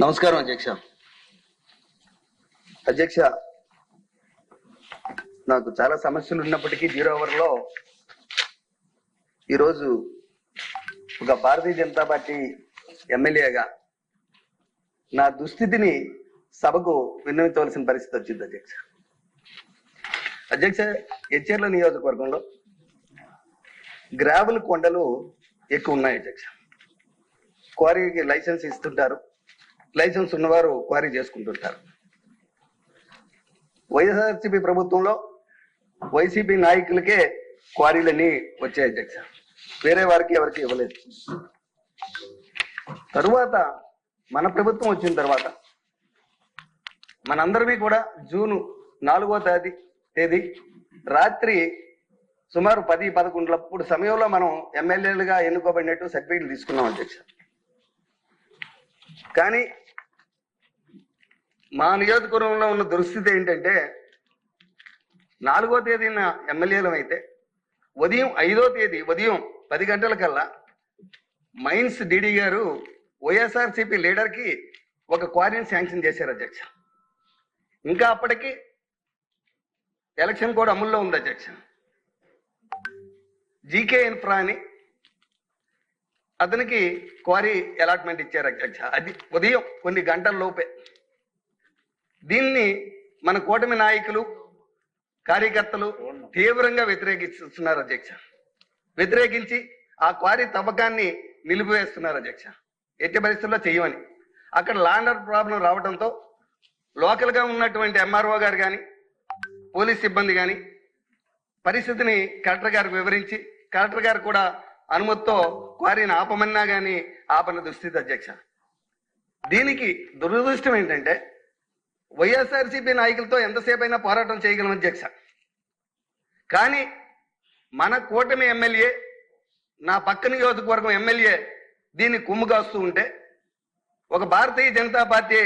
నమస్కారం అధ్యక్ష. అధ్యక్ష, నాకు చాలా సమస్యలు ఉన్నప్పటికీ 0 అవర్లో ఈరోజు ఒక భారతీయ జనతా పార్టీ ఎమ్మెల్యేగా నా దుస్థితిని సభకు విన్నవించవలసిన పరిస్థితి వచ్చింది అధ్యక్ష. అధ్యక్ష, ఎచ్చెర్ల నియోజకవర్గంలో గ్రావెల్ కొండలు ఎక్కువ ఉన్నాయి అధ్యక్ష. క్వారీకి లైసెన్స్ ఇస్తుంటారు, లైసెన్స్ ఉన్నవారు క్వారీ చేసుకుంటుంటారు. వైఎస్ఆర్సీపీ ప్రభుత్వంలో వైసీపీ నాయకులకే క్వారీలన్నీ వచ్చాయి అధ్యక్ష, వేరే వారికి ఎవరికి ఇవ్వలేదు. తరువాత మన ప్రభుత్వం వచ్చిన తర్వాత మనందరినీ కూడా జూన్ 4వ తేదీ రాత్రి సుమారు 10-11 సమయంలో మనం ఎమ్మెల్యేలుగా ఎన్నుకోబడినట్టు సర్టిఫికేట్లు తీసుకున్నాం అధ్యక్ష. కానీ మా నియోజకవర్గంలో ఉన్న దుస్థితి ఏంటంటే 4వ తేదీన ఎమ్మెల్యేలం అయితే ఉదయం 5వ తేదీ ఉదయం 10 గంటలకల్లా మైన్స్ డిడి గారు వైఎస్ఆర్సీపీ లీడర్కి ఒక క్వారీని శాంక్షన్ చేశారు అధ్యక్ష. ఇంకా అప్పటికి ఎలక్షన్ కూడా అమల్లో ఉంది అధ్యక్ష. జీకే ఇన్ఫ్రా అని అతనికి క్వారీ అలాట్మెంట్ ఇచ్చారు అధ్యక్ష. అది ఉదయం కొన్ని గంటల లోపే. దీన్ని మన కూటమి నాయకులు కార్యకర్తలు తీవ్రంగా వ్యతిరేకిస్తున్నారు అధ్యక్ష. వ్యతిరేకించి ఆ క్వారీ తవ్వకాన్ని నిలిపివేస్తున్నారు అధ్యక్ష. ఎట్టి పరిస్థితుల్లో చేయమని. అక్కడ ల్యాండర్ ప్రాబ్లం రావడంతో లోకల్గా ఉన్నటువంటి ఎంఆర్ఓ గారు కానీ పోలీస్ సిబ్బంది కానీ పరిస్థితిని కలెక్టర్ గారికి వివరించి కలెక్టర్ గారు కూడా అనుమతితో క్వారీని ఆపమన్నా కానీ ఆపన దుస్థితి అధ్యక్ష. దీనికి దురదృష్టం ఏంటంటే వైఎస్ఆర్సీపీ నాయకులతో ఎంతసేపు అయినా పోరాటం చేయగలం అధ్యక్ష. కానీ మన కూటమి ఎమ్మెల్యే, నా పక్క నియోజకవర్గం ఎమ్మెల్యే దీన్ని కుమ్ము కాస్తూ ఉంటే ఒక భారతీయ జనతా పార్టీ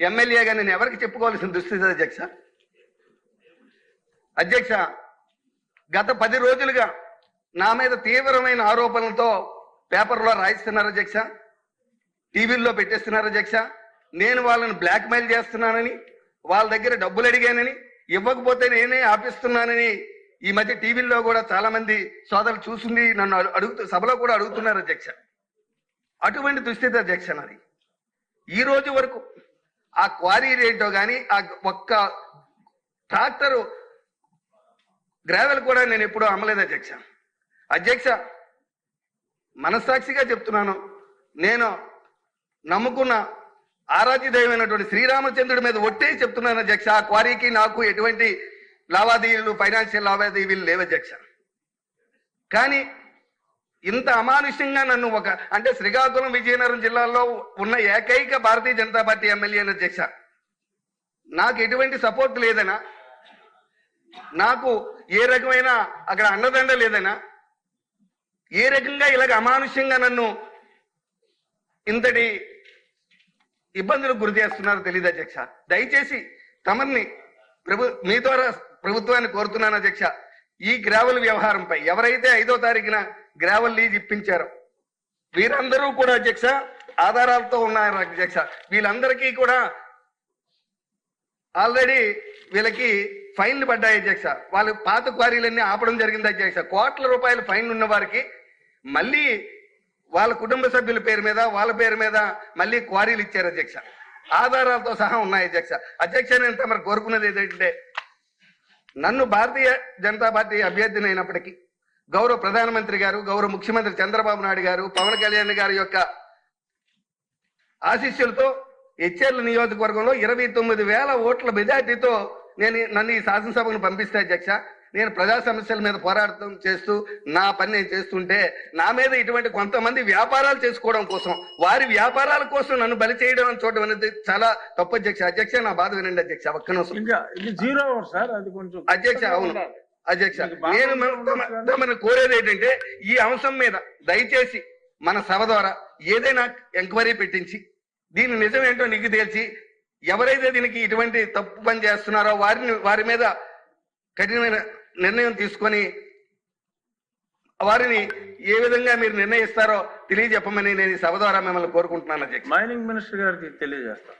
ఎమ్మెల్యేగా నేను ఎవరికి చెప్పుకోవాల్సిన దుస్థితి అధ్యక్ష. అధ్యక్ష, గత 10 రోజులుగా నా మీద తీవ్రమైన ఆరోపణలతో పేపర్లో రాయిస్తున్నారు అధ్యక్ష, టీవీల్లో పెట్టేస్తున్నారు అధ్యక్ష. నేను వాళ్ళని బ్లాక్మెయిల్ చేస్తున్నానని, వాళ్ళ దగ్గర డబ్బులు అడిగానని, ఇవ్వకపోతే నేనే ఆపిస్తున్నానని ఈ మధ్య టీవీల్లో కూడా చాలా మంది సోదరులు చూసింది నన్ను సభలో కూడా అడుగుతున్నారు అధ్యక్ష. అటువంటి దుస్థితి అధ్యక్ష నాది. ఈ రోజు వరకు ఆ క్వారీ రేటో కానీ ఆ ఒక్క ట్రాక్టరు గ్రావెల్ కూడా నేను ఎప్పుడూ అమ్మలేదు అధ్యక్ష. అధ్యక్ష, మనస్సాక్షిగా చెప్తున్నాను, నేను నమ్ముకున్న ఆరాధ్య దైవమైనటువంటి శ్రీరామచంద్రుడి మీద ఒట్టేసి చెప్తున్నాను అధ్యక్ష. ఆ క్వారీకి నాకు ఎటువంటి లావాదేవీలు, ఫైనాన్షియల్ లావాదేవీలు లేవు అధ్యక్ష. కానీ ఇంత అమానుష్యంగా నన్ను అంటే శ్రీకాకుళం విజయనగరం జిల్లాలో ఉన్న ఏకైక భారతీయ జనతా పార్టీ ఎమ్మెల్యే అధ్యక్ష, నాకు ఎటువంటి సపోర్ట్ లేదనా, నాకు ఏ రకమైన అక్కడ అండదండ లేదనా, ఏ రకంగా ఇలాగ అమానుష్యంగా నన్ను ఇంతటి ఇబ్బందులకు గురి చేస్తున్నారో తెలియదు అధ్యక్ష. దయచేసి తమని మీ ద్వారా ప్రభుత్వాన్ని కోరుతున్నాను అధ్యక్ష. ఈ గ్రావెల్ వ్యవహారంపై ఎవరైతే 5వ తారీఖున గ్రావెల్ లీజ్ ఇప్పించారో వీరందరూ కూడా అధ్యక్ష ఆధారాలతో ఉన్నారు అధ్యక్ష. వీళ్ళందరికీ కూడా ఆల్రెడీ వీళ్ళకి ఫైన్లు పడ్డాయి అధ్యక్ష. వాళ్ళు పాత క్వారీలన్నీ ఆపడం జరిగింది అధ్యక్ష. కోట్ల రూపాయలు ఫైన్ ఉన్న వారికి మళ్ళీ వాళ్ళ కుటుంబ సభ్యుల పేరు మీద వాళ్ళ పేరు మీద మళ్ళీ క్వారీలు ఇచ్చారు అధ్యక్ష. ఆధారాలతో సహా ఉన్నాయి అధ్యక్ష. అధ్యక్ష, నేను తమరు కోరుకున్నది ఏంటంటే నన్ను భారతీయ జనతా పార్టీ అభ్యర్థిని అయినప్పటికీ గౌరవ ప్రధానమంత్రి గారు, గౌరవ ముఖ్యమంత్రి చంద్రబాబు నాయుడు గారు, పవన్ కళ్యాణ్ గారి యొక్క ఆశీస్సులతో ఎచ్చెర్ల నియోజకవర్గంలో 29,000 ఓట్ల మెజార్టీతో నన్ను ఈ శాసనసభను పంపిస్తే అధ్యక్ష, నేను ప్రజా సమస్యల మీద పోరాటం చేస్తూ నా పని నేను చేస్తుంటే నా మీద ఇటువంటి కొంతమంది వ్యాపారాలు చేసుకోవడం కోసం, వారి వ్యాపారాల కోసం నన్ను బలి చేయడం చూడడం అనేది చాలా తప్పు అధ్యక్ష. అధ్యక్ష, నా బాధ వినండి అధ్యక్ష, ఒక్క నిమిషం అధ్యక్ష. అవును అధ్యక్ష, నేను తమను కోరేది ఏంటంటే ఈ అంశం మీద దయచేసి మన సభ ద్వారా ఏదైనా ఎంక్వైరీ పెట్టించి దీని నిజం ఏంటో నీకు తెలిసి ఎవరైతే దీనికి ఇటువంటి తప్పు పని చేస్తున్నారో వారి మీద కఠినమైన నిర్ణయం తీసుకొని వారిని ఏ విధంగా మీరు నిర్ణయిస్తారో తెలియజెప్పమని నేను ఈ సభ ద్వారా మిమ్మల్ని కోరుకుంటున్నాను అధ్యక్ష. మైనింగ్ మినిస్టర్ గారికి తెలియజేస్తాను.